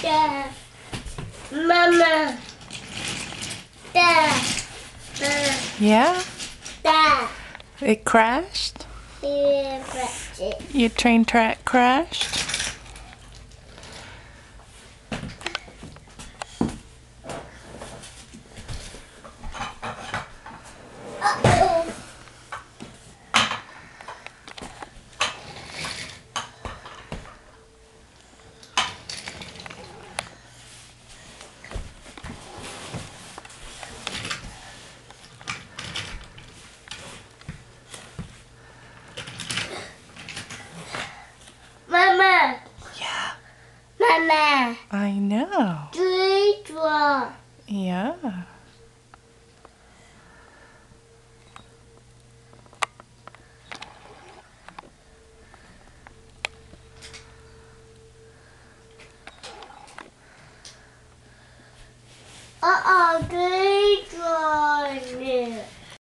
Dad. Mama. Dad. Yeah? Dad. It crashed? Yeah, that's it. Your train track crashed? Uh-oh. Mama. Yeah. Mama. I know. Draw. Yeah. Uh-oh,